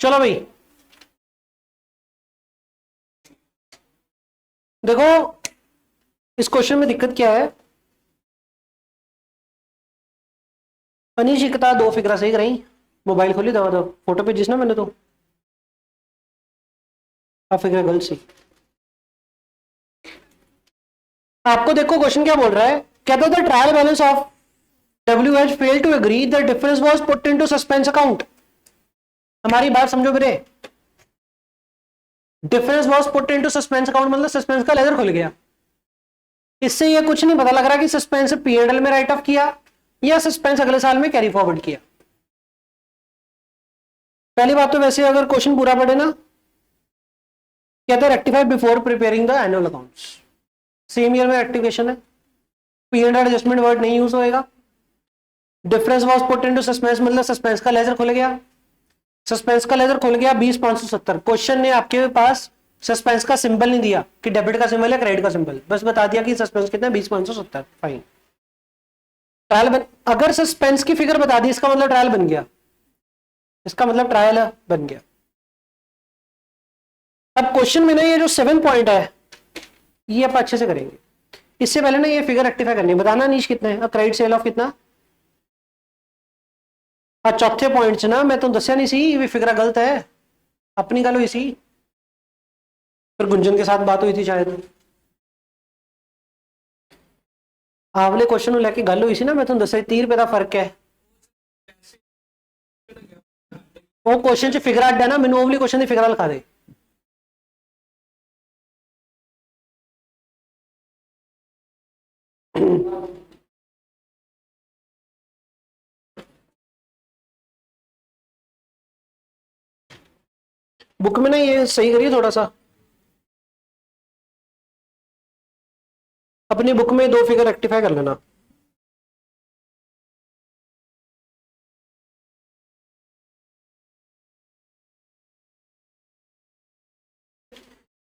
चलो भाई देखो इस क्वेश्चन में दिक्कत क्या है। अनीश इकता दो फिगर सही कराई, मोबाइल खोली दवा दो फोटो पे जिसना मैंने तो आप फिगर गलत सी। आपको देखो क्वेश्चन क्या बोल रहा है, कहता the trial balance of WH failed to agree the difference was put into suspense account। हमारी बात समझो मेरे, difference was put into suspense account मतलब सस्पेंस का लेजर खुल गया। इससे ये कुछ नहीं पता लग रहा कि सस्पेंस P&L में राइट ऑफ किया या सस्पेंस अगले साल में कैरी फॉरवर्ड किया। पहली बात तो वैसे अगर क्वेश्चन पूरा पढ़े ना, कहते हैं rectify before preparing the annual accounts. Same year में रेक्टिफिकेशन है, P&L एडजस्टमेंट वर्ड नहीं यूज होएगा। Difference was put into suspense मतलब सस्पेंस का लेजर खुल गया। सस्पेंस का लेजर खुल गया 20,570। क्वेश्चन ने आपके पास सस्पेंस का सिंबल नहीं दिया कि डेबिट का सिंबल या क्रेडिट का सिंबल, बस बता दिया कि सस्पेंस कितना 20,570। फाइन, ट्रायल अगर सस्पेंस की फिगर बता दी इसका मतलब ट्रायल बन गया, इसका मतलब ट्रायल बन गया। अब क्वेश्चन में ना ये जो 7 पॉइंट है ये आप अच्छे से करेंगे। इससे पहले ना ये फिगर रेक्टिफाई करनी है, बताना नीच कितना है, क्रेडिट सेल ऑफ कितना। चौथे पॉइंट च ना मैं तुम दसिया नहीं सी भी फिगर गलत है, अपनी गल हुई सी, फिर गुंजन के साथ बात हुई थी शायद, आवले क्वेश्चन को लेके गल हुई सी ना, मैं तुम दसिया 30 रुपए का फर्क है। वो क्वेश्चन च फिगर अड्ड है ना, मैनू ओवली क्वेश्चन की फिगर लिखा दे। बुक में ना ये सही करिए थोड़ा सा, अपनी बुक में 2 फिगर रेक्टिफाई कर लेना।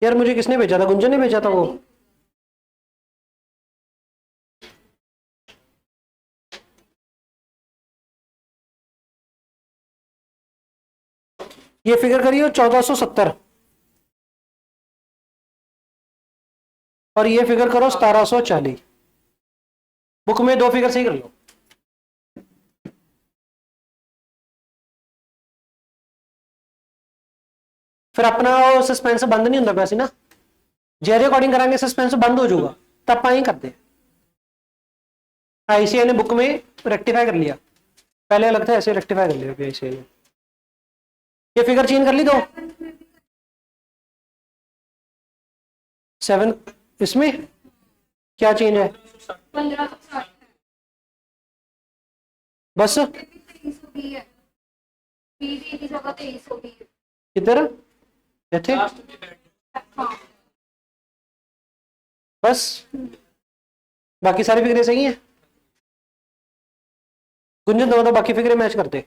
यार मुझे किसने भेजा था, गुंजन ने भेजा था वो। ये फिगर करिए 1470 और ये फिगर करो 1740। बुक में 2 फिगर सही कर लो। फिर अपना सस्पेंस बंद नहीं होता वैसे ना, जे रिकॉर्डिंग कराएंगे सस्पेंस बंद हो जाऊगा, तब पाई करते। आईसीआई ने बुक में रेक्टिफाई कर लिया, पहले अलग था ऐसे रेक्टिफाई कर लिया आईसीआई ने। ये फिगर चेंज कर ली दो 7, इसमें क्या चेंज है 1560 बस किधर इथे बस, बाकी सारी फिगरें सही हैं। गुंजन दो बाकी फिगरें मैच करते।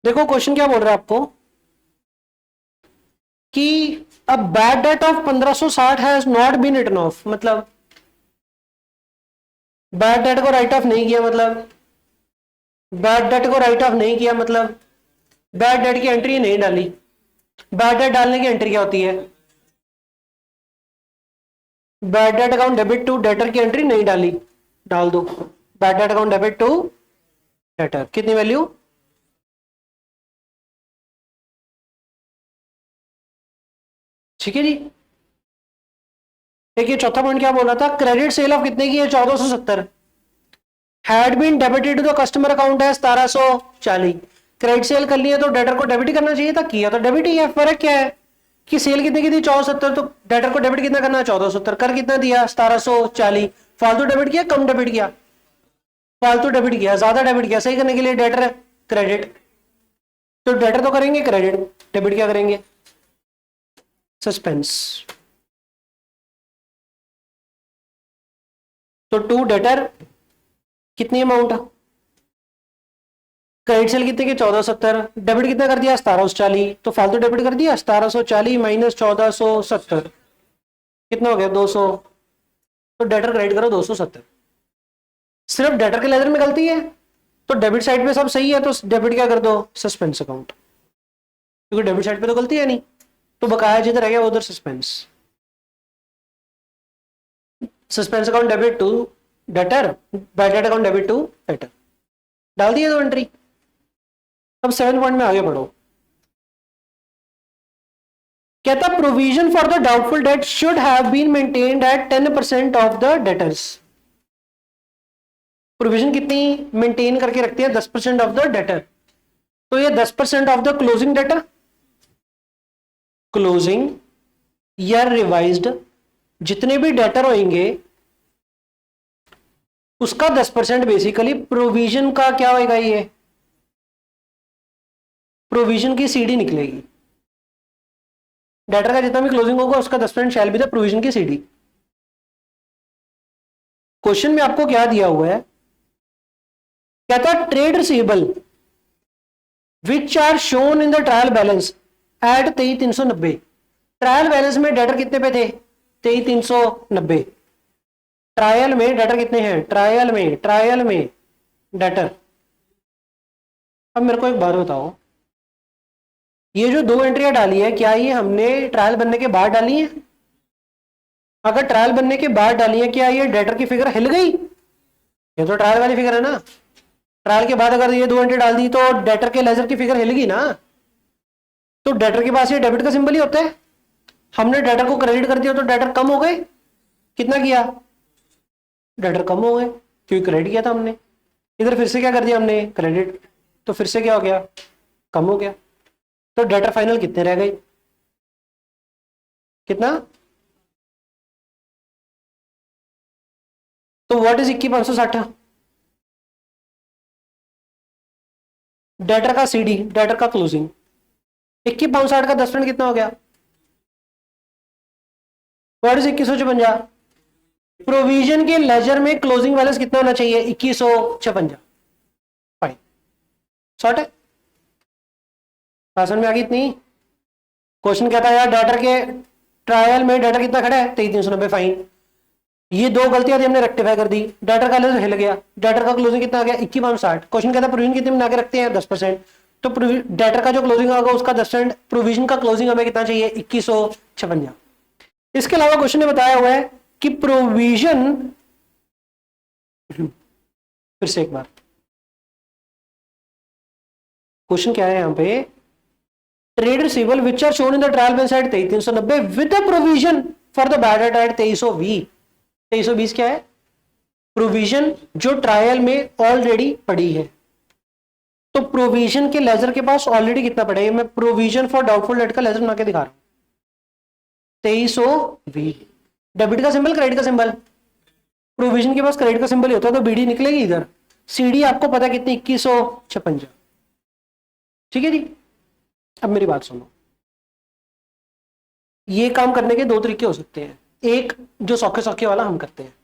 देखो क्वेश्चन क्या बोल रहा है आपको कि अब bad debt of 1560 has not been written off, मतलब बैड डेट को राइट ऑफ नहीं किया, मतलब बैड डेट को राइट ऑफ नहीं किया मतलब बैड डेट की एंट्री नहीं डाली। बैड डेट डालने की एंट्री क्या होती है, bad debt account debit to debtor की एंट्री नहीं डाली, डाल दो bad debt account debit to debtor, कितनी वैल्यू, ठीक है जी। एक ये चौथा पॉइंट क्या बोल रहा था, क्रेडिट सेल ऑफ कितने की है 1470, had been debited to the customer account है 1740। क्रेडिट सेल कर लिया तो डेटर को डेबिट ही करना चाहिए था, किया तो डेबिट ही है, फर्क क्या है। कि सेल कितने की थी 1470, तो डेटर को डेबिट कितना करना है 1470, कर कितना दिया 1740, फालतू डेबिट किया कम डेबिट किया, फालतू डेबिट किया, ज्यादा डेबिट किया, सही करने के लिए डेटर क्रेडिट, तो डेटर तो करेंगे क्रेडिट, डेबिट क्या करेंगे सस्पेंस। तो टू डेटर कितनी अमाउंट, क्रेडिट सेल कितने की 1470, डेबिट कितना कर दिया 1740, तो फालतू डेबिट कर दिया 1740 माइनस 1470 कितना हो गया 200, तो डेटर क्रेडिट करो 270। सिर्फ डेटर के लेजर में गलती है, तो डेबिट साइड पे सब सही है, तो डेबिट क्या कर दो सस्पेंस अकाउंट, क्योंकि डेबिट साइड पे तो गलती है नहीं, तो बकाया जिधर रह गया उधर suspense. Suspense account debit to debtor, bad debt account debit to debtor, डाल दिए दो एंट्री। अब 7 पॉइंट में आगे बढ़ो, कहता provision for the doubtful debt should have been maintained at 10% of the debtors. Provision कितनी मेंटेन करके रखती है 10% ऑफ द डेटर, तो ये 10% of the closing debtor, closing या रिवाइज्ड जितने भी डेटर होंगे उसका 10% बेसिकली प्रोविजन का क्या होगा, ये प्रोविजन की सीडी निकलेगी, डेटर का जितना भी क्लोजिंग होगा उसका 10% शैल बी द प्रोविजन की सीडी। क्वेश्चन में आपको क्या दिया हुआ है, कहता है trade receivable which are shown in the trial balance at 23,390, trial balance में डेटर कितने पे थे 23,390, ट्रायल में डेटर कितने हैं, ट्रायल में डेटर। अब मेरे को एक बात बताओ, ये जो दो एंट्रियां डाली है क्या ये हमने ट्रायल बनने के बाद डाली है, अगर ट्रायल बनने के बाद डाली है क्या ये डेटर की फिगर हिल गई, ये तो ट्रायल वाली फिगर है ना, ट्रायल के बाद अगर ये दो एंट्री डाल दी तो डेटर के लेजर की फिगर हिल गई ना, तो डेटर के पास ये डेबिट का सिंबल ही होता है, हमने डेटर को क्रेडिट कर दिया तो डेटर कम हो गए, कितना किया डेटर कम हो गए क्योंकि क्रेडिट किया था हमने, इधर फिर से क्या कर दिया हमने क्रेडिट, तो फिर से क्या हो गया कम हो गया, तो डेटर फाइनल कितने रह गए कितना, तो व्हाट इज 21,560, डेटर का सीडी डेटर का क्लोजिंग, 21,560 का 10% कितना हो गया, व्हाट इज 21,656, प्रोविजन के लेजर में क्लोजिंग बैलेंस कितना होना चाहिए 21,656, फाइन शॉर्ट है, में आ गई इतनी। क्वेश्चन कहता है यार डेटर के ट्रायल में डेटर कितना खड़ा है 23,390, फाइन, ये दो गलतियां थी हमने रेक्टिफाई कर दी, डेटर का लेजर हिल गया, डेटर का क्लोजिंग कितना आ गया 21,560, क्वेश्चन कहता है प्रोविजन कितने बना के रखते हैं 10%, तो डेटर का जो क्लोजिंग होगा उसका 10%, प्रोविजन का क्लोजिंग हमें कितना चाहिए 21,656। इसके अलावा क्वेश्चन ने बताया हुआ है कि प्रोविजन, फिर से एक बार क्वेश्चन क्या है यहां पे, trade receivable which are shown in the trial balance at 23,390 with the provision for the bad debt at 2320, 2320 क्या है प्रोविजन जो ट्रायल में ऑलरेडी पड़ी है, तो प्रोविजन के लेजर के पास ऑलरेडी कितना पड़ा है, मैं प्रोविजन फॉर डाउटफुल डेट का लेजर बना के दिखा रहा हूं 2320, डेबिट का सिंबल क्रेडिट का सिंबल, प्रोविजन के पास क्रेडिट का सिंबल ही होता है तो बीडी निकलेगी इधर, सीडी आपको पता है कितनी 21,656, ठीक है जी। अब मेरी बात सुनो, ये काम करने के दो तरीके हो सकते हैं, एक जो सौखे सौखे वाला हम करते हैं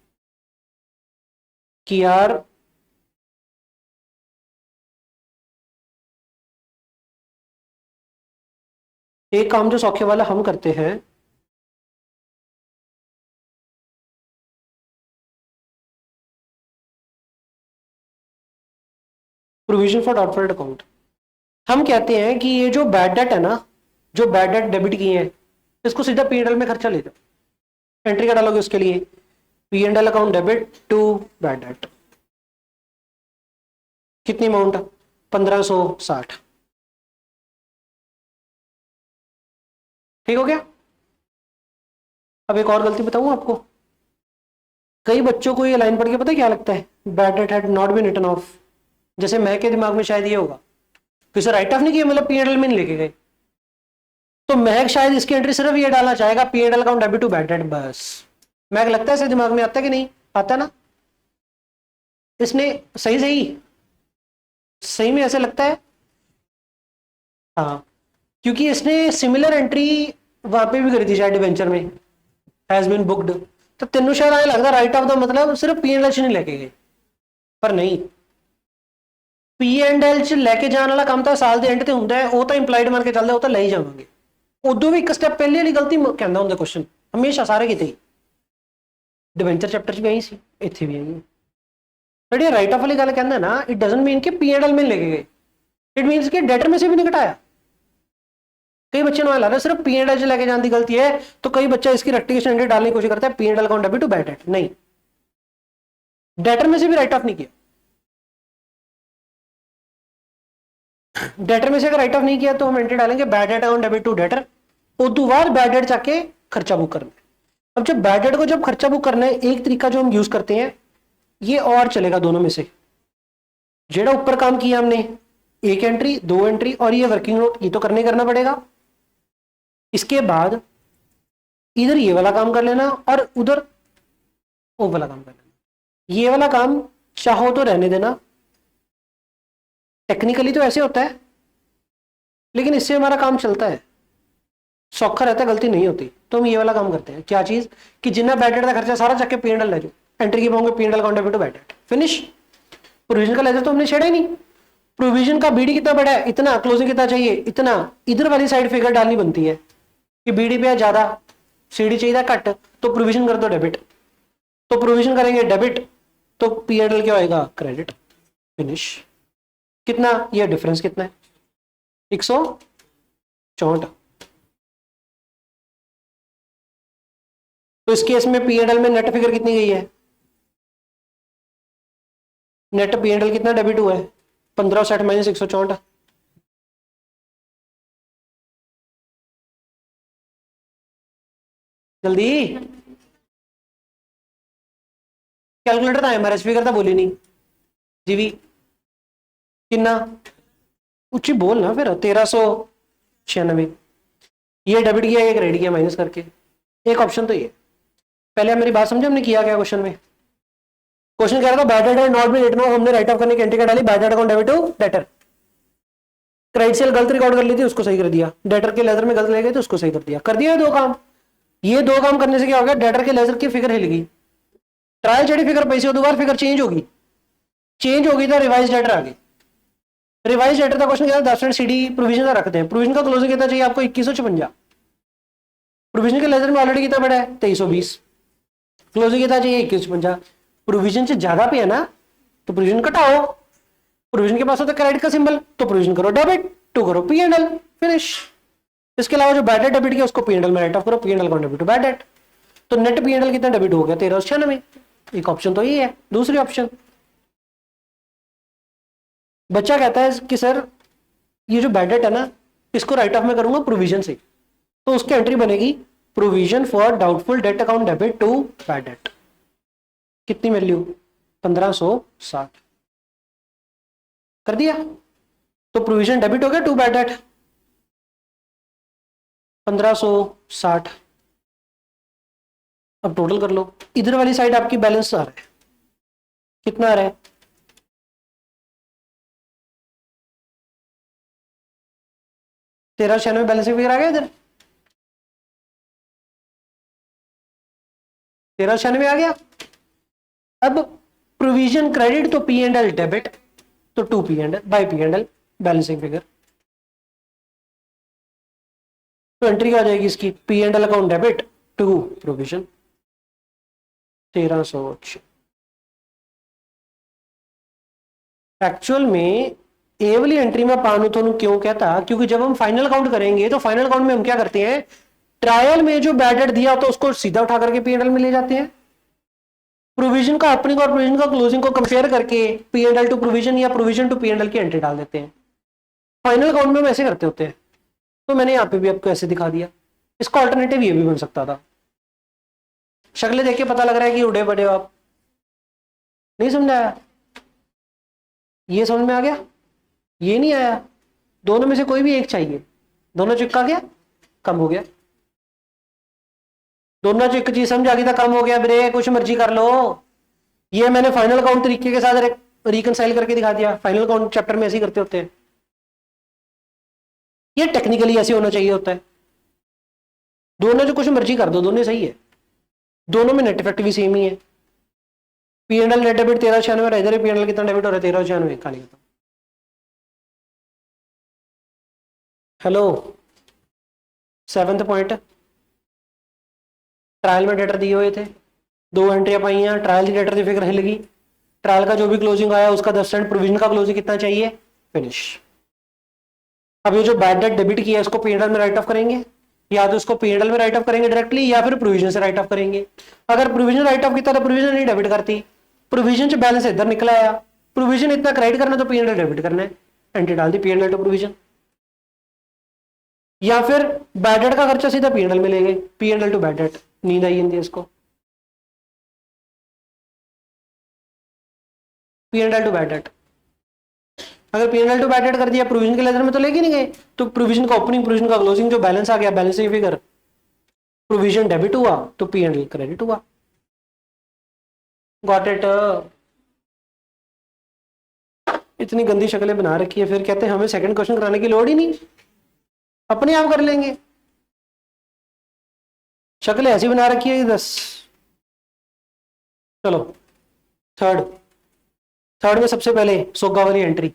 कि यार एक काम जो सौखे वाला हम करते हैं प्रोविजन फॉर डाउटफुल अकाउंट, हम कहते हैं कि ये जो बैड डेट है ना, जो बैड डेट डेबिट की है इसको सीधा P&L में खर्चा ले दो, एंट्री का डालोगे उसके लिए P&L account debit to bad debt, कितनी अमाउंट 1560, ठीक हो गया। अब एक और गलती बताऊं आपको, कई बच्चों को ये लाइन पढ़ के पता है क्या लगता है, bad debt had not been written off, जैसे मैं के दिमाग में शायद ये होगा फिर से राइट ऑफ नहीं किया मतलब P&L में नहीं लेके गए, तो महक शायद इसकी एंट्री सिर्फ ये डालना चाहेगा, P and L account debit to bad debt, बस। महक लगता है इसे दिमाग में आता है कि नहीं आता ना? इसने सही सही सही में ऐसे लगता है, हाँ, क्योंकि इसने सिमिलर एंट्री वहां पे भी करी थी शायद डिवेंचर में, हैज बीन बुक्ड। तो तेनों शायद आए लगता राइट ऑफ द मतलब सिर्फ पी एंड एल नहीं लेके गए, पर नहीं, पी एंड एल च लेके जाने वाला काम तो साल के एंड ते हुंदा है, वो तो इंप्लाइड मान के चलते, वो तो ले ही जावांगे। उदों भी एक स्टेप पहले वाली गलती कहंदा हुंदा क्वेश्चन हमेशा सारे किते ही, डिवेंचर चैप्टर च भी आई सी, इत्थे भी आई है। बट ये राइट ऑफ वाली गल कहंदा ना, इट डजंट मीन कि पी एंड एल में लेके गए, इट मीन्स कि डेटर में से भी नहीं घटाया। कई बच्चे लग रहा है सिर्फ पी एंड एल लेके जाने की गलती है, तो कई बच्चा इसकी रेक्टिफिकेशन एंट्री डालने की कोशिश करता है, P and L account debit to bad debt, नहीं, डेटर में से भी राइट ऑफ नहीं किया। डेटर में से अगर राइट ऑफ नहीं किया तो हम एंट्री डालेंगे bad debt account debit to debtor, उस बाद बैड डेट जाके खर्चा बुक करना है। अब जब बैड डेट को जब खर्चा बुक करना है, एक तरीका जो हम यूज करते हैं, ये और चलेगा दोनों में से, जेड़ा ऊपर काम किया हमने, एक एंट्री दो एंट्री और ये वर्किंग नोट, ये तो करने करना पड़ेगा। इसके बाद इधर ये वाला काम कर लेना और उधर वो वाला काम कर लेना। ये वाला काम चाहो तो रहने देना, टेक्निकली तो ऐसे होता है, लेकिन इससे हमारा काम चलता है, सौखा रहता है, गलती नहीं होती। तो हम ये वाला काम करते हैं, क्या चीज कि जितना बैड डेट का खर्चा सारा चक्के पी एंड एल ले जाओ, एंट्री की पाऊंगे P and L account debit to bad debt, finish. Provision का लेजर तो हमने छेड़ा ही नहीं, प्रोविजन का बीडी कितना बड़ा है इतना, क्लोजिंग कितना चाहिए इतना, इधर वाली साइड फिगर डालनी बनती है कि बीडी पे ज्यादा सीडी चाहिए घट, तो प्रोविजन कर दो डेबिट, तो प्रोविजन करेंगे डेबिट, तो पी एंड एल क्या होएगा क्रेडिट, फिनिश। कितना, ये डिफरेंस कितना है 164। तो इस केस में पी एंड एल में नेट फिगर कितनी गई है, नेट पी एंड एल कितना डेबिट हुआ है 1560 माइनस 164, जल्दी कैलकुलेटर था हमारा, फिगर था बोली नहीं जीवी कितना उच्ची बोल ना, फिर 1396, ये डेबिट किया ये क्रेडिट किया माइनस करके, एक ऑप्शन तो ये। पहले मेरी बात समझे हमने किया क्या क्वेश्चन में, क्वेश्चन कह रहा था bad debt and not be written off, हमने राइट ऑफ करने की एंट्री क्या डाली, bad debt account debit to debtor, credit sale गलत रिकॉर्ड कर ली थी उसको सही कर दिया, डेटर के लेजर में गलत ले गए तो उसको सही कर दिया दो काम। ये दो काम करने से क्या हो गया, डेटर के लेजर की फिगर हिल गई, ट्रायल चढ़ी फिगर पैसे दोबारा फिगर चेंज होगी, चेंज होगी तो रिवाइज डेटर आ गई, रिवाइज डेटर का क्वेश्चन क्या था 10% सीडी प्रोविजन का रखते हैं, प्रोविजन का क्लोजिंग कितना चाहिए आपको 2156, प्रोविजन के लेजर में ऑलरेडी कितना बड़ा है 2320, क्लोजिंग कितना चाहिए 2150, प्रोविजन से ज्यादा पे है ना तो प्रोविजन घटाओ, प्रोविजन के पास होता है क्रेडिट का सिंबल, तो प्रोविजन करो डेबिट, टू करो पी एंड एल, फिनिश। इसके अलावा जो बैड डेट डेबिट किया उसको पी एंड एल में राइट ऑफ करो, P and L account debit to bad debt, तो नेट पी एंड एल कितना डेबिट हो गया 1396, एक ऑप्शन तो ये है। दूसरी ऑप्शन बच्चा कहता है कि सर ये जो बैड डेट है ना इसको राइट ऑफ में करूंगा प्रोविजन से, तो उसकी एंट्री बनेगी provision for doubtful debt account debit to bad debt, कितनी वैल्यू 1560 कर दिया, तो प्रोविजन डेबिट हो गया टू बैड डेट 1560। अब टोटल कर लो, इधर वाली साइड आपकी बैलेंस आ रहा है, कितना आ रहा है 1396 बैलेंस फिगर आ गया, इधर 1396 आ गया। अब प्रोविजन क्रेडिट तो पी एंड एल डेबिट, तो to P and L by P and L balancing figure, तो एंट्री क्या आ जाएगी इसकी P and L account debit to provision 1300। Actual में ए वाली एंट्री में पानु तो क्यों कहता, क्योंकि जब हम फाइनल काउंट करेंगे तो फाइनल काउंट में हम क्या करते हैं, ट्रायल में जो बैड डेट दिया तो उसको सीधा उठा करके पी एंड एल में ले जाते हैं, प्रोविजन का ओपनिंग और प्रोविजन का क्लोजिंग को कंपेयर करके P and L to provision या provision to P and L की एंट्री डाल देते हैं, फाइनल काउंट में हम ऐसे करते होते हैं। तो मैंने यहाँ पे भी आपको ऐसे दिखा दिया, इसका ऑल्टरनेटिव ये भी बन सकता था, शक्लें देख के पता लग रहा है कि उड़े बड़े हो आप, नहीं समझाया, ये समझ में आ गया, ये नहीं आया, दोनों में से कोई भी एक चाहिए, दोनों चिपका गया, कम हो गया। दोनों जो एक चीज समझ आ गई था, कम हो गया, ब्रेक कुछ मर्जी कर लो। ये मैंने फाइनल काउंट तरीके के साथ रिकनसाइल करके दिखा दिया। फाइनल काउंट चैप्टर में ऐसे ही करते होते हैं, ये टेक्निकली ऐसे होना चाहिए होता है। दोनों जो कुछ मर्जी कर दो, दोनों सही है, दोनों में नेट इफेक्ट भी सेम ही है। पीएनएल नेट डेबिट 1396, इधर पीएनएल कितना डेबिट हो रहा है 1396 का नहीं। हेलो, 7th पॉइंट, ट्रायल में डेटर दिए हुए थे, 2 एंट्रियां पाई हैं, ट्रायल की डेटर की फिगर हिल गई, ट्रायल का जो भी क्लोजिंग आया उसका 10% प्रोविजन का क्लोजिंग कितना चाहिए, फिनिश। अब ये जो बैड डेट डेबिट किया है इसको पीएनएल में राइट ऑफ करेंगे, या तो इसको पीएनएल में राइट ऑफ करेंगे डायरेक्टली, या फिर प्रोविजन से राइट ऑफ करेंगे। अगर प्रोविजन राइट ऑफ किया तो प्रोविजन नहीं डेबिट करती, प्रोविजन से बैलेंस इधर निकला आया, प्रोविजन इतना क्रेडिट करना तो पीएनएल डेबिट करना है, एंट्री डाल दी पीएनएल टू प्रोविजन। या फिर बैड डेट का खर्चा सीधा पीएनएल में ले गए, पीएनएल टू बैड डेट। नींद आई हिंदी इसको, पीएनएल टू बैड डेट। अगर पीएनएल टू बैड डेट कर दिया प्रोविजन के लेजर में तो लेके नहीं गए, तो प्रोविजन का ओपनिंग, प्रोविजन का क्लोजिंग, जो बैलेंस आ गया बैलेंस की फिगर, प्रोविजन डेबिट हुआ तो पीएनएल क्रेडिट हुआ। Got it. इतनी गंदी शक्लें बना रखी है, फिर कहते हैं हमें सेकंड क्वेश्चन कराने की लोड़ ही नहीं, अपने आप कर लेंगे। शक्लें ऐसी बना रखी है 10। चलो थर्ड में सबसे पहले सोगा वाली एंट्री,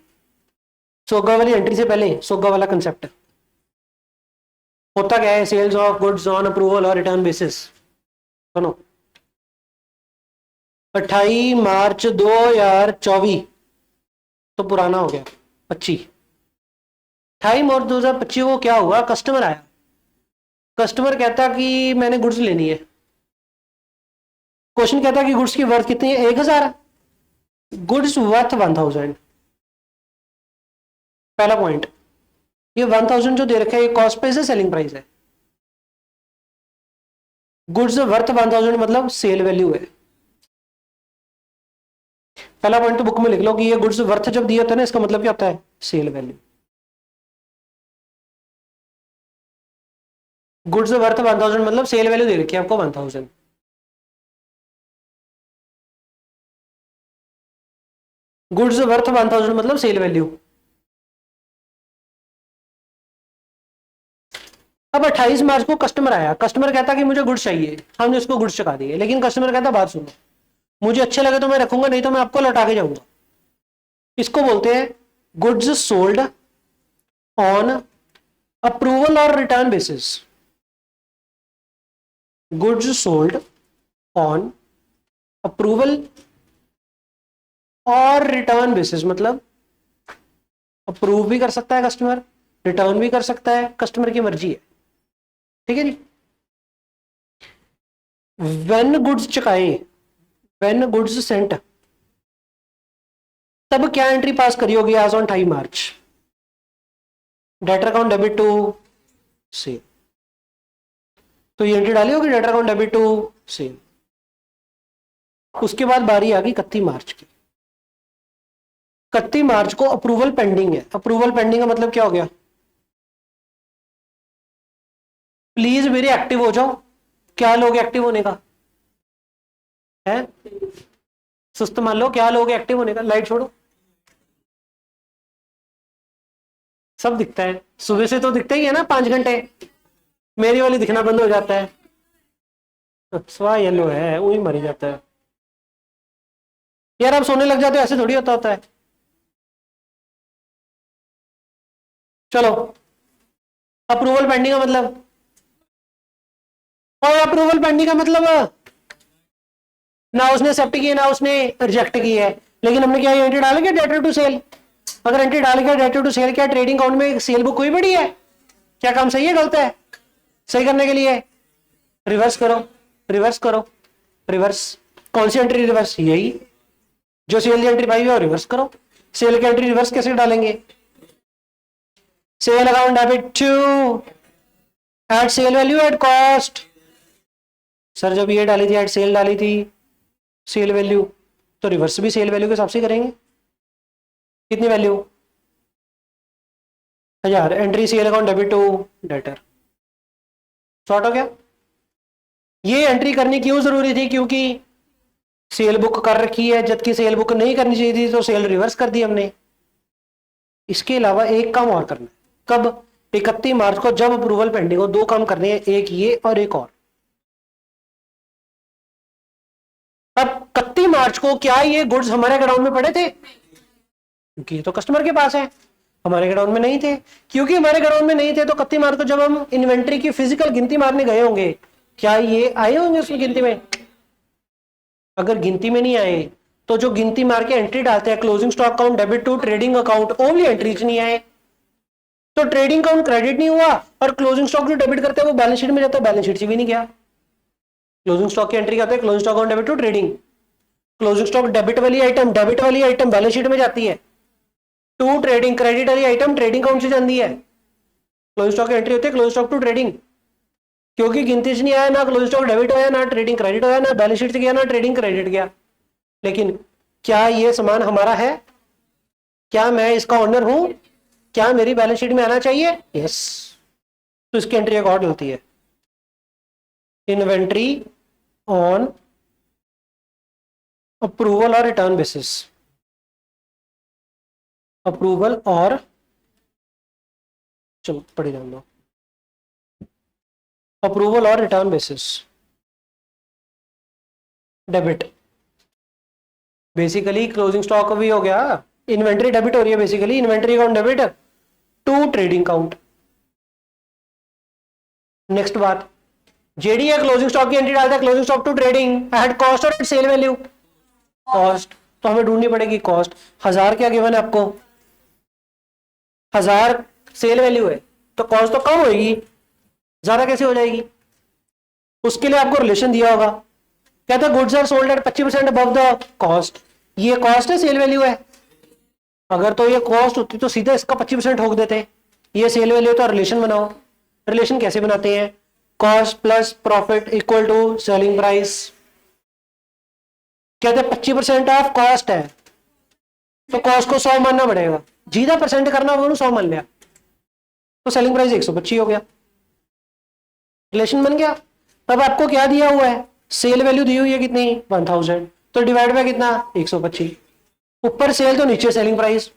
सोगा वाली एंट्री से पहले सोगा वाला कंसेप्ट होता क्या है, sales of goods on approval और रिटर्न बेसिस। सुनो, 28 मार्च 2024 तो पुराना हो गया, 25 28 मार्च 2025 को क्या हुआ, कस्टमर आया, कस्टमर कहता कि मैंने गुड्स लेनी है। क्वेश्चन कहता कि गुड्स की वर्थ कितनी है, 1000, गुड्स वर्थ 1000। पहला पॉइंट, ये 1000 जो दे रखा है ये कॉस्ट प्राइस है सेलिंग प्राइस है। गुड्स वर्थ 1000 मतलब सेल वैल्यू है। पहला पॉइंट तो बुक में लिख लो कि ये गुड्स वर्थ जब दिया होता है ना, इसका मतलब क्या होता है, सेल वैल्यू। गुड्स वर्थ 1000 मतलब सेल वैल्यू दे रखी है आपको 1000। गुड्स वर्थ 1000 मतलब सेल वैल्यू। अब 28 मार्च को कस्टमर आया, कस्टमर कहता कि मुझे गुड्स चाहिए, हमने उसको गुड्स चुका दिए, लेकिन कस्टमर कहता बात सुनो, मुझे अच्छे लगे तो मैं रखूंगा, नहीं तो मैं आपको लौटा के जाऊंगा। इसको बोलते हैं गुड्स सोल्ड ऑन अप्रूवल और return basis. Goods sold on approval और रिटर्न बेसिस, मतलब अप्रूव भी कर सकता है कस्टमर, रिटर्न भी कर सकता है, कस्टमर की मर्जी है, ठीक है जी। व्हेन गुड्स चुकाए, व्हेन गुड्स सेंट, तब क्या एंट्री पास करी होगी आज on 28 March, debtor account debit to sale. तो ये एंट्री डाली होगी debtor account debit to sale. उसके बाद बारी आ गई 31 मार्च की। 31 मार्च को अप्रूवल पेंडिंग है। अप्रूवल पेंडिंग का मतलब क्या हो गया, प्लीज मेरे एक्टिव हो जाओ। क्या लोग एक्टिव होने का है, सुस्त मान लो, क्या लोग एक्टिव होने का, लाइट छोड़ो, सब दिखता है, सुबह से तो दिखता ही है ना 5 घंटे, मेरी वाली दिखना बंद हो जाता है, अच्छा येलो है वही मर जाता है यार। आप सोने लग जाते हो, ऐसे थोड़ी होता है। चलो, अप्रूवल पेंडिंग का मतलब, और अप्रूवल पेंडिंग का मतलब ना उसने एक्सेप्ट की है ना उसने रिजेक्ट की है, लेकिन हमने क्या एंट्री डाल के डेटर टू सेल। अगर एंट्री डाल के डेटर टू सेल, क्या ट्रेडिंग अकाउंट में सेल बुक हुई पड़ी है, क्या काम सही है गलत है, सही करने के लिए रिवर्स करो, रिवर्स करो, रिवर्स। कौन सी एंट्री रिवर्स, यही जो सेल की एंट्री पाई हुई है रिवर्स करो। सेल की एंट्री रिवर्स कैसे डालेंगे, sale account debit to at sale value at cost. Sir जब ये डाली थी एट सेल डाली थी सेल वैल्यू, तो रिवर्स भी सेल वैल्यू के हिसाब से करेंगे। कितनी value, 1000, entry sale account debit to debtor. Short हो गया। ये एंट्री करनी क्यों जरूरी थी? क्योंकि सेल बुक कर रखी है, जबकि सेल बुक नहीं करनी चाहिए थी, तो सेल रिवर्स कर दी हमने। इसके अलावा एक काम और करना है। कब? 31 मार्च को जब अप्रूवल पेंडिंग हो। दो काम करने हैं, एक ये और एक और। अब 31 मार्च को क्या ये गुड्स हमारे गोडाउन में पड़े थे? क्योंकि ये तो कस्टमर के पास है, हमारे गोडाउन में नहीं थे। क्योंकि हमारे गोडाउन में नहीं थे तो 31 मार्च को जब हम इन्वेंट्री की फिजिकल गिनती मारने गए होंगे, क्या ये आए होंगे उसमें गिनती में? अगर गिनती में नहीं आए तो जो गिनती मार के एंट्री डालते हैं, closing stock account debit to trading account, only entries नहीं आए तो ट्रेडिंग अकाउंट क्रेडिट नहीं हुआ, और क्लोजिंग स्टॉक जो डेबिट करते हैं वो बैलेंस शीट में जाता है, बैलेंस शीट से भी नहीं गया। क्लोजिंग स्टॉक की एंट्री करते हैं, closing stock account debit to trading, closing stock debit वाली आइटम बैलेंस शीट में जाती है, टू ट्रेडिंग क्रेडिट वाली आइटम ट्रेडिंग अकाउंट से जाती है। क्लोजिंग स्टॉक की एंट्री होती है क्लोजिंग स्टॉक टू ट्रेडिंग। क्योंकि गिनती से नहीं आया, ना क्लोजिंग स्टॉक डेबिट होया, ना ट्रेडिंग क्रेडिट होया, ना बैलेंस शीट से गया, ना ट्रेडिंग क्रेडिट गया। लेकिन क्या ये सामान हमारा है? क्या मैं इसका ओनर हूं? क्या मेरी बैलेंस शीट में आना चाहिए? यस। तो इसकी एंट्री एक और डलती है, इन्वेंट्री ऑन अप्रूवल और रिटर्न बेसिस। अप्रूवल और, चलो पढ़ी जान दो, अप्रूवल और return basis debit. Basically closing stock भी हो गया, इन्वेंट्री डेबिट हो रही है, basically inventory account debit to trading account. Next बात, जेडी है क्लोजिंग स्टॉक की एंट्री डालता है, closing stock to trading at cost और एट सेल वैल्यू। कॉस्ट तो हमें ढूंढनी पड़ेगी, कॉस्ट 1000 क्या गिवन है आपको? 1000 सेल वैल्यू है, तो कॉस्ट तो कम होगी, ज्यादा कैसे हो जाएगी? उसके लिए आपको रिलेशन दिया होगा, कहता है goods are sold at 25% above the cost. ये कॉस्ट है, सेल वैल्यू है। अगर तो ये कॉस्ट होती तो सीधा इसका 25% ठोक देते, ये सेल वैल्यू। तो रिलेशन बनाओ। रिलेशन कैसे बनाते हैं? Cost plus profit equal to selling price. कहते हैं 25% ऑफ कॉस्ट है तो कॉस्ट को 100 मानना पड़ेगा, जीधा परसेंट करना होगा 100 मान लिया तो सेलिंग प्राइस 125 हो गया। रिलेशन बन गया। अब आपको क्या दिया हुआ है? सेल वैल्यू दी हुई है कितनी? 1000, तो डिवाइड बाय कितना? 125। ऊपर सेल तो नीचे सेलिंग प्राइस,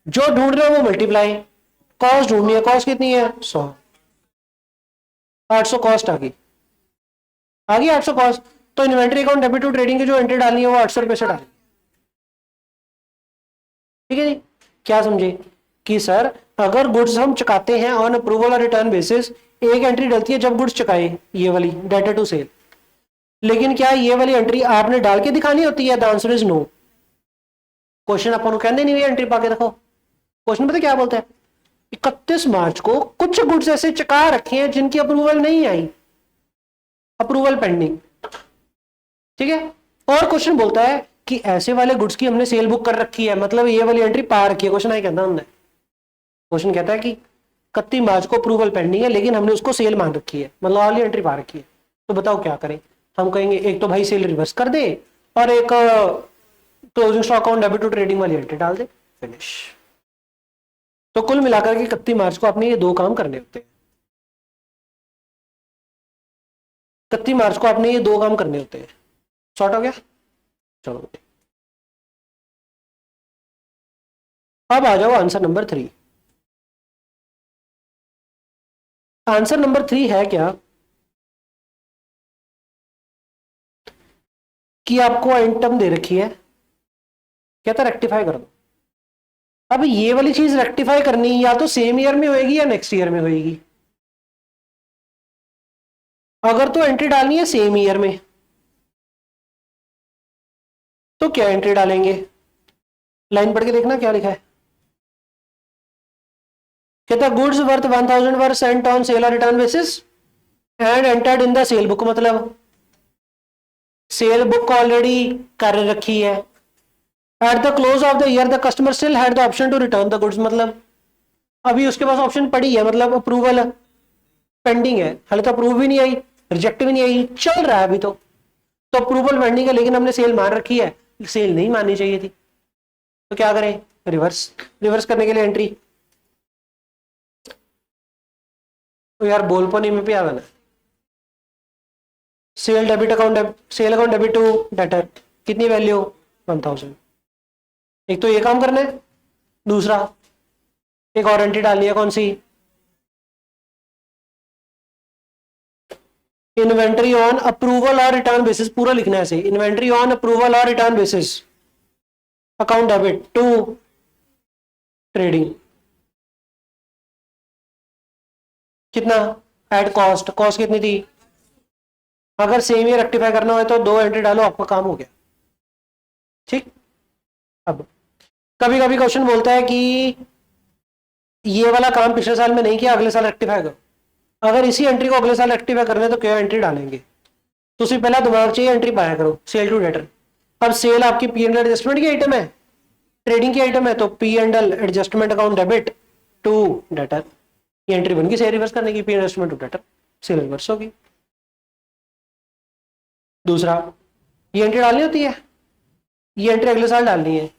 जो ढूंढ रहे हो वो मल्टीप्लाई। कॉस्ट ढूंढनी है, कॉस्ट कितनी है? 100, 800 कॉस्ट आ गई। 800 कॉस्ट, तो inventory account debit to trading की जो एंट्री डालनी है वो 800 रुपए से डालें। ठीक है जी। क्या समझे कि सर अगर गुड्स हम चुकाते हैं ऑन अप्रूवल और रिटर्न बेसिस, एक एंट्री डलती है जब गुड्स चुकाए, ये वाली डेटा टू सेल। लेकिन क्या ये वाली एंट्री आपने डाल के दिखानी होती है? The answer is no. Question अपन कहते नहीं एंट्री पा के देखो। क्वेश्चन पता क्या बोलता है? 31 मार्च को कुछ गुड्स ऐसे चुका रखे हैं जिनकी अप्रूवल नहीं आई, अप्रूवल पेंडिंग। ठीक है। और क्वेश्चन बोलता है कि ऐसे वाले गुड्स की हमने सेल बुक कर रखी है, मतलब ये वाली एंट्री पा रखी है। क्वेश्चन आई कहता हमने, क्वेश्चन कहता है कि 31 मार्च को अप्रूवल पेंडिंग है लेकिन हमने उसको सेल मान रखी है, मतलब वाली एंट्री पा रखी है। तो बताओ क्या करें? हम कहेंगे एक तो भाई सेल रिवर्स कर दे और एक closing stock account debit to trading वाली एंट्री डाल दे, फिनिश। तो कुल मिलाकर के 31 मार्च को आपने ये दो काम करने होते हैं। 31 मार्च को आपने ये दो काम करने होते हैं। शॉर्ट हो गया? चलो अब आ जाओ आंसर नंबर 3। आंसर नंबर 3 है क्या कि आपको आइटम दे रखी है, कहता रेक्टिफाई कर दो। अब ये वाली चीज रेक्टिफाई करनी या तो सेम ईयर में होएगी या नेक्स्ट ईयर में होएगी। अगर तो एंट्री डालनी है सेम ईयर में तो क्या एंट्री डालेंगे? लाइन पढ़ के देखना क्या लिखा है। कहता goods worth 1000 were sent on sale और return basis and entered in the sale book, मतलब सेल बुक ऑलरेडी कर रखी है। At the close of the year the customer still had the option to return the goods, मतलब अभी उसके पास option पड़ी है, मतलब अप्रूवल पेंडिंग है, हाले तो अप्रूव भी नहीं आई, रिजेक्ट भी नहीं आई, चल रहा है अभी तो अप्रूवल पेंडिंग है लेकिन हमने सेल मान रखी है, सेल नहीं माननी चाहिए थी। तो क्या करें? रिवर्स करने के लिए एंट्री। तो यार बोलपो नहीं में पे आना, sale account debit to debtor, कितनी वैल्यू 1000। एक तो ये काम करना है, दूसरा एक और एंट्री डालनी है, कौन सी, इन्वेंट्री ऑन अप्रूवल और रिटर्न बेसिस, पूरा लिखना है ऐसे, इन्वेंट्री ऑन अप्रूवल और return basis account debit to trading. कितना, एड कॉस्ट, कॉस्ट कितनी थी, अगर सेम ही रेक्टिफाई करना हो तो 2 एंट्री डालो, आपका काम हो गया। ठीक, अब कभी कभी क्वेश्चन बोलता है कि ये वाला काम पिछले साल में नहीं किया, अगले साल रेक्टिफाई करो। अगर इसी एंट्री को अगले साल रेक्टिफाई करना है तो क्या एंट्री डालेंगे, तो उसी पहला दिमाग चाहिए, एंट्री पाया करो, सेल टू डेटर। अब सेल आपकी पी एंड एडजस्टमेंट की आइटम है, ट्रेडिंग की आइटम है, तो P and L adjustment account debit to debtor, ये एंट्री बन गई सेल रिवर्स करने की, P adjustment to debtor, sale reverse होगी। दूसरा, ये एंट्री डालनी होती है, ये एंट्री अगले साल डालनी है।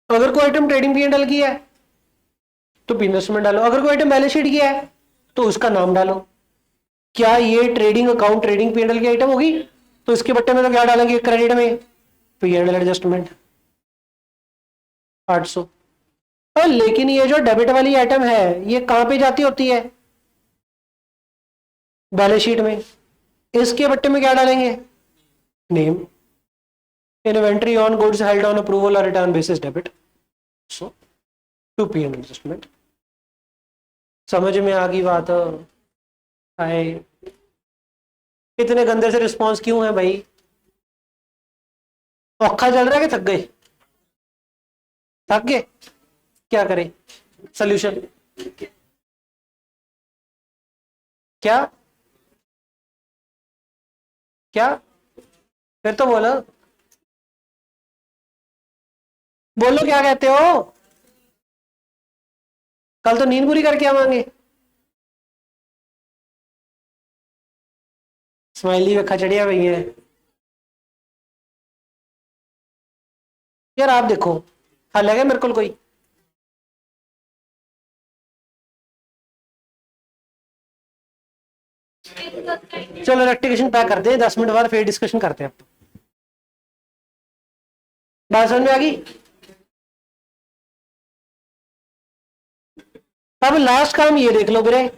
अगर कोई item trading P and L की है तो पी इन्वेस्टमेंट डालो, अगर कोई आइटम बैलेंस शीट की है तो उसका नाम डालो। क्या ये trading account trading P and L की आइटम होगी, तो इसके बट्टे में तो क्या डालेंगे, क्रेडिट में पी एंड एल एडजस्टमेंट 800। और लेकिन ये जो डेबिट वाली आइटम है ये कहां पे जाती होती है, बैलेंस शीट में, इसके बट्टे में क्या डालेंगे, name, inventory on goods held on approval और return basis debit, so to P and adjustment. समझ में आ गई बात, आए इतने गंदे से रिस्पॉन्स क्यों है भाई, औखा चल रहा है कि थक गए, थक गए, क्या करें, सोल्यूशन क्या, क्या, फिर तो बोलो, बोलो क्या कहते हो, कल तो नींद पूरी करके आवांगे। स्माइली में खचड़िया भई है यार, आप देखो हल है मेरे को कोई, चलो रेक्टिफिकेशन पैक करते हैं, 10 मिनट बाद फिर डिस्कशन करते हैं। बात समझ में आ गई। अब लास्ट काम ये देख लो मेरे,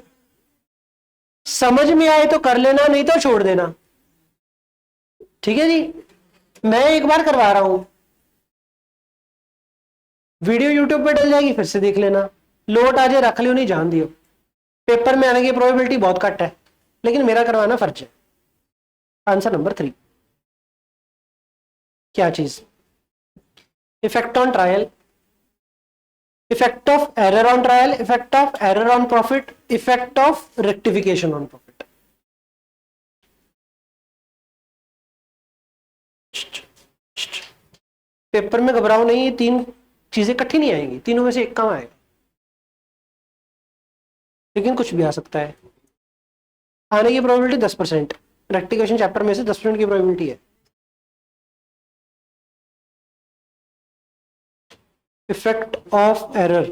समझ में आए तो कर लेना, नहीं तो छोड़ देना, ठीक है जी। मैं एक बार करवा रहा हूं, वीडियो यूट्यूब पे डल जाएगी, फिर से देख लेना, लोट आजे रख लियो, नहीं जान दियो, पेपर में आने की प्रोबेबिलिटी बहुत कट है, लेकिन मेरा करवाना फर्ज है। आंसर नंबर 3, क्या चीज, effect on trial, effect of error on trial, effect of error on profit, effect of rectification on profit. Paper में घबराओ नहीं, 3 चीजें इकट्ठी नहीं आएंगी, तीनों में से एक काम आएगा, लेकिन कुछ भी आ सकता है। आने की प्रोबेबिलिटी 10%, रेक्टिफिकेशन चैप्टर में से 10% की प्रोबेबिलिटी है। Effect of error,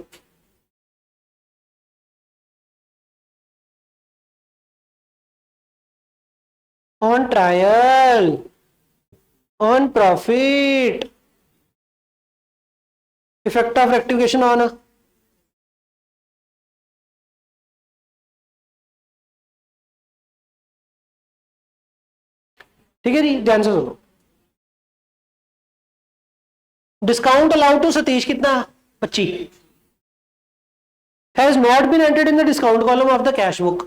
on trial, on profit, effect of rectification on, ठीक है जी, ध्यान से सुनो। डिस्काउंट अलाउड टू सतीश कितना, 25, has not been entered in the discount column of the cash book,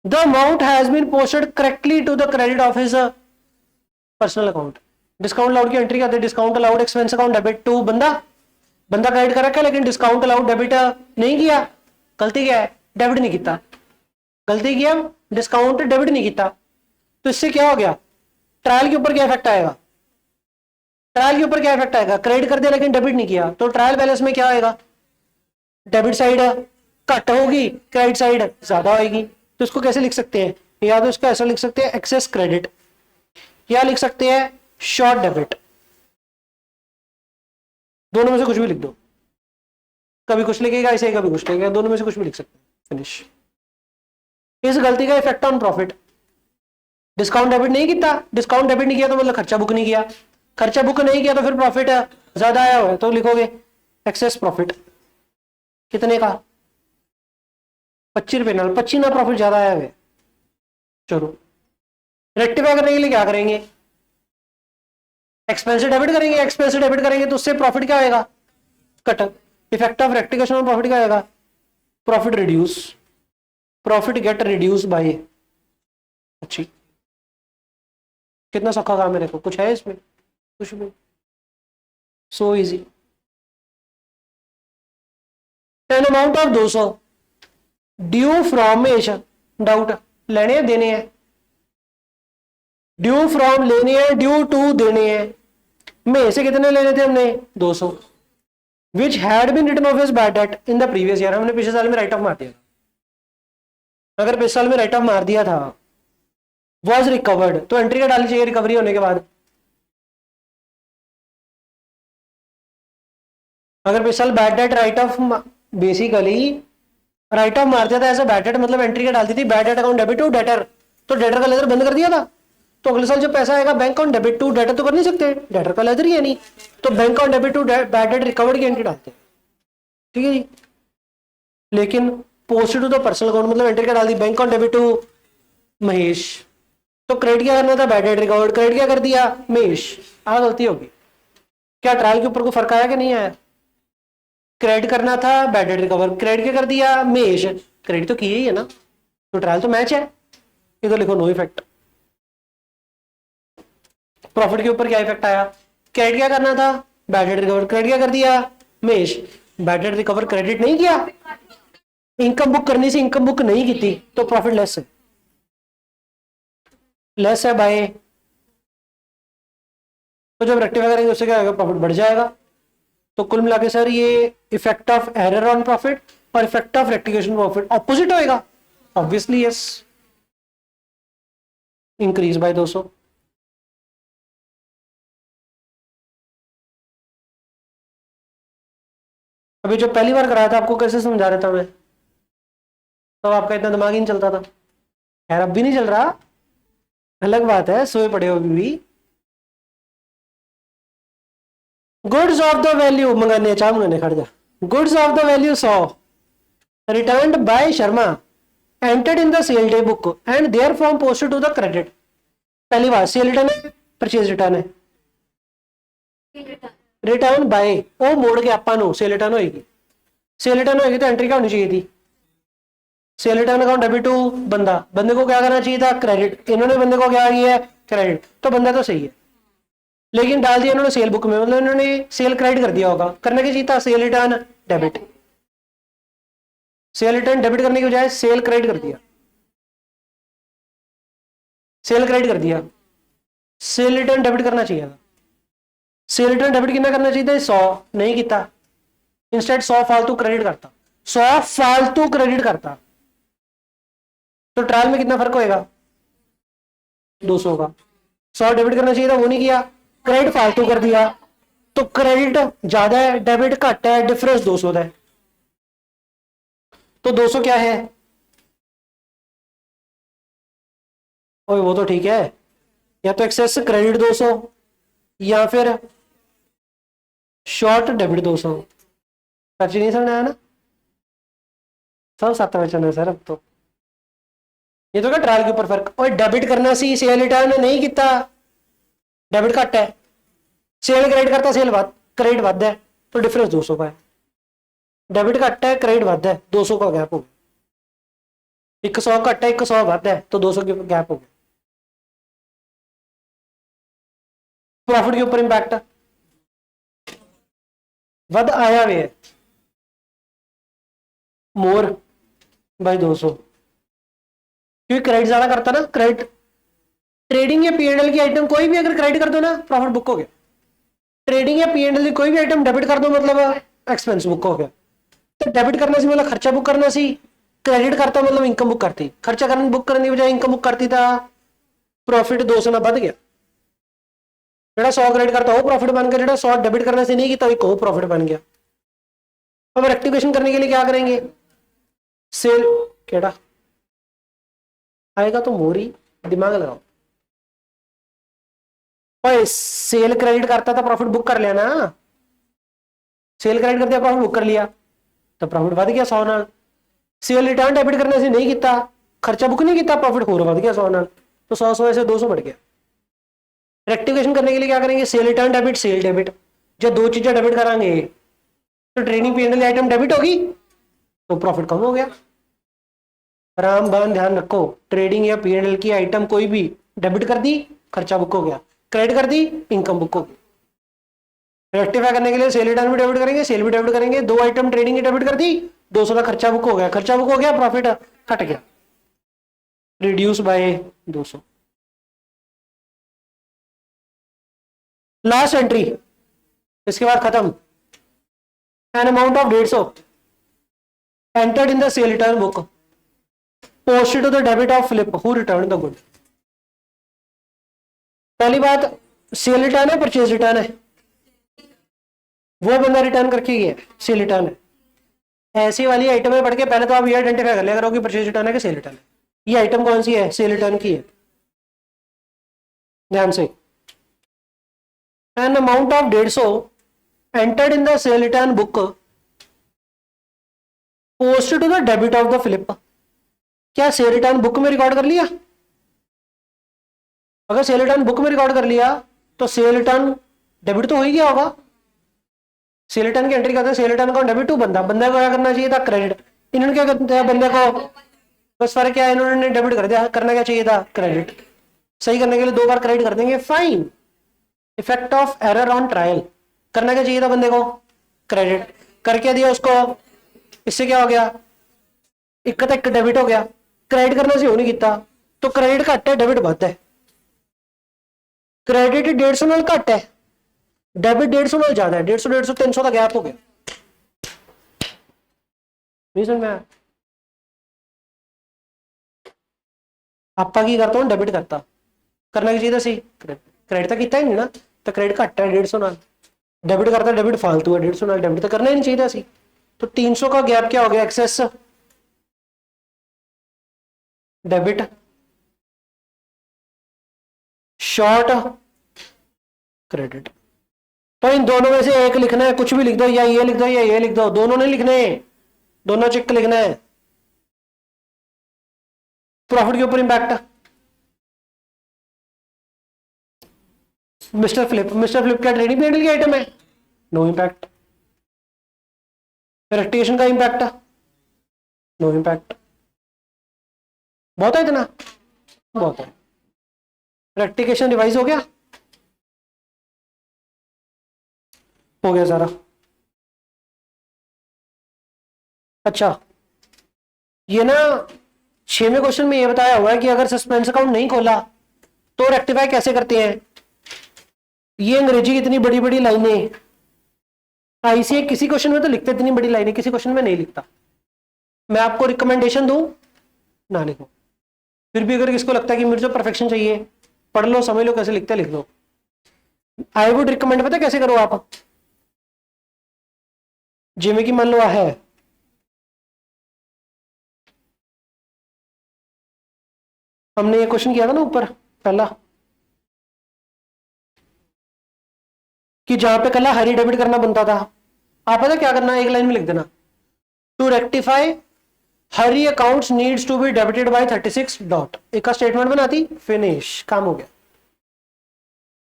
the amount has been posted correctly to the credit of his personal account. Discount allowed की entry करते, discount allowed expense account debit to बंदा, बंदा credit कर रखा है लेकिन discount allowed debit नहीं किया, गलती क्या है, डेबिट नहीं किया, गलती किया, डिस्काउंट डेबिट नहीं किया, तो इससे क्या हो गया, ट्रायल के ऊपर क्या इफेक्ट आएगा, ट्रायल के ऊपर क्या इफेक्ट आएगा, क्रेडिट कर दिया लेकिन डेबिट नहीं किया, तो ट्रायल बैलेंस में क्या आएगा, डेबिट साइड घट होगी, क्रेडिट साइड ज्यादा होगी। तो इसको कैसे लिख सकते हैं, या तो इसको ऐसा लिख सकते हैं एक्सेस क्रेडिट, या लिख सकते हैं शॉर्ट डेबिट, दोनों में से कुछ भी लिख दो, कभी कुछ लिखेगा ऐसे, कभी कुछ लिखेगा, दोनों में से कुछ भी लिख सकते हैं, फिनिश। इस गलती का effect on profit, discount debit नहीं किया, डिस्काउंट डेबिट नहीं किया तो मतलब खर्चा बुक नहीं किया, खर्चा बुक नहीं किया तो फिर प्रॉफिट ज्यादा आया हुआ है तो लिखोगे एक्सेस प्रॉफिट। कितने का? 25 रुपए ना, 25 ना प्रॉफिट ज्यादा आया है। चलो रेक्टिफाई करने के लिए क्या करेंगे? एक्सपेंस डेबिट करेंगे, एक्सपेंस डेबिट करेंगे तो उससे प्रॉफिट क्या आएगा? Cut. Effect of rectification on profit क्या आएगा? Profit reduce, profit get reduce by. अच्छी, कितना सौखा काम है, देखो कुछ है इसमें? कुछ भी। So easy. N amount of 200 due from doubt लेने हैं देने हैं, ड्यू फ्रॉम लेने हैं, ड्यू टू देने हैं। में से कितने लेने थे हमने? 200 which had been written off as bad debt in the previous year. हमने पिछले साल में राइट ऑफ मार दिया। अगर पिछले साल में राइट ऑफ मार दिया था, वॉज रिकवर्ड, तो एंट्री क्या डालनी चाहिए रिकवरी होने के बाद? अगर पिछले साल bad debt right of, basically right of मार दिया था ऐसा बैड डेट, मतलब एंट्री क्या डालती थी? Bad debt account debit to debtor, तो डेटर का लेजर बंद कर दिया था। तो अगले साल जब पैसा आएगा bank account debit to debtor तो कर नहीं सकते, डेटर का लेजर ही है नहीं, तो bank account debit to bad debt recovered की एंट्री डालते हैं। ठीक है जी। लेकिन post to the personal account मतलब एंट्री क्या डाल दी? Bank account debit to Mahesh, तो क्रेडिट क्या करना था? बैड डेट रिकवर्ड, क्रेडिट क्या कर दिया? महेश। गलती होगी क्या? ट्रायल के ऊपर को फर्क आया कि नहीं आया? क्रेडिट करना था, बैड डेट रिकवर, क्रेडिट क्या कर दिया? महेश। क्रेडिट तो किया ही है ना, तो ट्रायल तो मैच है। इधर लिखो नो इफेक्ट। प्रॉफिट के ऊपर क्या इफेक्ट आया? क्रेडिट क्या करना था? बैड डेट रिकवर, क्रेडिट क्या कर दिया? Mahesh. Bad debt recover credit नहीं किया, इनकम बुक करनी से इनकम बुक नहीं की थी, तो प्रॉफिट लेस है, लेस है बाय। तो जब रेक्टिफाई करेंगे उससे क्या होगा? प्रॉफिट बढ़ जाएगा। तो कुल मिला के सर ये effect of error on profit और effect of rectification profit opposite होएगा, ऑब्वियसली यस, इंक्रीज बाय 200। अभी जो पहली बार कराया था आपको कैसे समझा रहा था मैं, तो आपका इतना दिमाग ही नहीं चलता था। खैर अब भी नहीं चल रहा, अलग बात है, सोए पड़े हो अभी भी। गुड्स ऑफ द वैल्यू मंगाने चाह मंगाने खड़ जा। Goods of the value 100 returned by Sharma entered in the sale day book and there from posted to the credit. पहली बार सेल रिटर्न है, परचेज रिटर्न है, रिटर्न बाय वो मोड़ के ਆਪਾਂ ਨੂੰ सेल रिटर्न होएगी, सेल रिटर्न होएगी तो एंट्री क्या होनी चाहिए थी? Sale return account debit to बंदा, बंदे को क्या करना चाहिए था? क्रेडिट। इन्होंने बंदे को क्या किया है? क्रेडिट, तो बंदा तो सही है, लेकिन डाल दिया इन्होंने सेल बुक में, मतलब इन्होंने सेल क्रेडिट कर दिया होगा, करने की चाहिए था cell return debit. Cell return debit करने की बजाय सेल क्रेडिट कर दिया, सेल क्रेडिट कर दिया, सेल रिटर्न डेबिट करना चाहिए था। सेल रिटर्न डेबिट कितना करना चाहिए था? 100 नहीं किया, इंस्टेड 100 फालतू क्रेडिट करता, 100 फालतू क्रेडिट करता, तो ट्रायल में कितना फर्क होएगा? 200 का। 100 डेबिट करना चाहिए था, वो नहीं किया, क्रेडिट फालतू कर दिया, तो क्रेडिट ज्यादा है डेबिट घट है, डिफरेंस 200 का है, तो 200 क्या है? ओए वो तो ठीक है, या तो एक्सेस क्रेडिट 200 या फिर शॉर्ट डेबिट 200। सच नहीं समझ आया ना? सब 7 बचन है सर अब तो। ये तो क्या ट्रायल के ऊपर फर्क। और डेबिट करना सी, सेल रिटर्न नहीं किया, डेबिट घट है, सेल क्रेडिट करता, सेल क्रेडिट वध है, तो डिफरेंस 200 का है। डेबिट घट है, क्रेडिट वध है, 200 का गैप हो गया। 100 घट है, 100 वध है, तो 200 का गैप हो गया। प्रॉफिट के ऊपर इंपैक्ट वध आया वे है, मोर बाय 200, क्योंकि क्रेडिट ज्यादा करता ना। क्रेडिट ट्रेडिंग या पीएनएल की आइटम कोई भी अगर क्रेडिट कर दो ना, प्रॉफिट बुक हो गया। ट्रेडिंग या पीएनएल की कोई भी आइटम डेबिट कर दो मतलब एक्सपेंस बुक हो गया। तो डेबिट करना सी मतलब खर्चा बुक करना सी, क्रेडिट करता मतलब इनकम बुक करती, खर्चा करने बुक करने की बजाय इनकम बुक करती था, प्रॉफिट 200 ना बढ़ गया। जेड़ा 100 क्रेडिट करता वो प्रॉफिट बन गया, जेड़ा 100 डेबिट करने से नहीं किया वो प्रॉफिट बन गया। अब रेक्टिफिकेशन करने के लिए क्या करेंगे? सेल केड़ा आएगा तो मोरी, दिमाग लगाओ। और सेल क्रेडिट करता था प्रॉफिट बुक कर लिया ना, सेल क्रेडिट करते प्रॉफिट बुक कर लिया तो प्रॉफिट वध गया 100 नाल। सेल रिटर्न डेबिट करने से नहीं किया, खर्चा बुक नहीं किया, प्रॉफिट होर वध गया 100 नाल, तो 100 से 200 बढ़ गया। रेक्टिफिकेशन करने के लिए क्या करेंगे, sale return debit sale debit, जब दो चीजें डेबिट करांगे तो ट्रेडिंग पीएनएल आइटम डेबिट होगी तो प्रॉफिट कम हो गया। आराम बान ध्यान रखो, ट्रेडिंग या पीएनएल की आइटम कोई भी डेबिट कर दी खर्चा बुक हो गया, क्रेडिट कर दी इनकम बुक होगी। रेक्टिफाई करने के लिए सेल रिटर्न भी डेबिट करेंगे, सेल भी डेबिट करेंगे, दो आइटम ट्रेडिंग की डेबिट कर दी, 200 का खर्चा बुक हो गया, खर्चा बुक हो गया, प्रॉफिट कट गया, रिड्यूस बाय 200। लास्ट एंट्री, इसके बाद खत्म। An amount of 150 entered in the sale return book, posted to the debit of Philip who return the good. पहली बात, सेल रिटर्न है परचेज रिटर्न है, वो बंदा रिटर्न करके गया, सेल रिटर्न है। ऐसी वाली आइटमें पढ़ के पहले तो आप ये आइडेंटिफाई कर लिया करो कि परचेज रिटर्न है कि सेल रिटर्न है। ये आइटम कौन सी है, सेल रिटर्न की है, ध्यान से। An amount of 150 entered in the sale return book posted to the debit of the Philip. क्या सेल रिटर्न बुक में रिकॉर्ड कर लिया? अगर सेल रिटर्न बुक में रिकॉर्ड कर लिया तो सेल रिटर्न डेबिट तो हो ही गया होगा। सेल रिटर्न की एंट्री करते हैं, सेल रिटर्न का डेबिट टू बंदा, बंदे को क्या करना चाहिए था, क्रेडिट। इन्होंने क्या करते हैं, बंदे को बस फर्क क्या है, इन्होंने डेबिट कर दिया, करना क्या चाहिए था, क्रेडिट। सही करने के लिए 2 बार क्रेडिट कर देंगे, fine. Effect of error on trial, करना क्या चाहिए था बंदे को, क्रेडिट करके दिया उसको, इससे क्या हो गया, एक तक डेबिट हो गया। क्रेडिट करना से हो नहीं किया तो क्रेडिट घट है डेबिट बढ़ता है। क्रेडिट 150 नाल घट है, डेबिट 150 नाल ज्यादा है, 150 300 का गैप हो गया। नहीं समझ में आया? आपा की करता हूं, डेबिट करता, करना की चाहिए सी, क्रेडिट तो किया ही नहीं ना, तो क्रेडिट घट है 150 नाल, डेबिट करता, डेबिट फालतू है 150 नाल, डेबिट तो करना ही नहीं चाहिए सी। तो 300 का गैप क्या हो गया, एक्सेस डेबिट शॉर्ट क्रेडिट। तो इन दोनों में से एक लिखना है, कुछ भी लिख दो, या ये लिख दो या ये लिख दो, दोनों नहीं लिखने, दोनों चेक लिखना है। प्रॉफिट के ऊपर इंपैक्ट, मिस्टर फ्लिप क्या ट्रेडिंग पीरियड की आइटम है, नो इंपैक्ट। रेक्टिफिकेशन का इंपैक्ट, नो इंपैक्ट। बहुत है इतना, बहुत है। रेक्टिफिकेशन रिवाइज हो गया सारा। अच्छा, ये ना 6वें क्वेश्चन में ये बताया हुआ है कि अगर सस्पेंस अकाउंट नहीं खोला तो रेक्टिफाई कैसे करते हैं। ये अंग्रेजी की इतनी बड़ी बड़ी लाइनें, आईसीए किसी क्वेश्चन में तो लिखते इतनी बड़ी लाइनें, किसी क्वेश्चन में नहीं लिखता। मैं आपको रिकमेंडेशन दूं, ना लिखो। फिर भी अगर किसको लगता है कि मुझे परफेक्शन चाहिए, पढ़ लो समझ लो कैसे लिखते लिख लो। आई वुड रिकमेंड, पता कैसे करो आप, जिम्मे की मान लो है, हमने ये क्वेश्चन किया था ना ऊपर पहला, कि जहां पे कल हरी डेबिट करना बनता था, आप पता क्या करना, एक लाइन में लिख देना, to rectify Hari accounts needs to be debited by 36 dot, एक स्टेटमेंट बनाती, फिनिश, काम हो गया।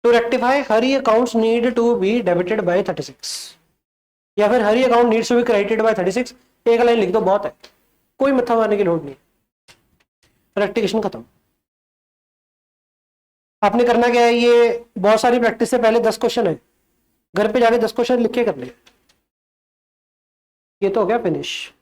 To rectify Hari accounts need to be debited by 36, या फिर Hari account needs to be credited by 36, एक लाइन लिख दो, बहुत है, कोई मत्था मारने की लोड नहीं, रेक्टिफिकेशन खत्म। आपने करना क्या है, ये बहुत सारी प्रैक्टिस से पहले 10 क्वेश्चन है, घर पे जाके 10 क्वेश्चन लिख के कर ले, ये तो हो गया फिनिश।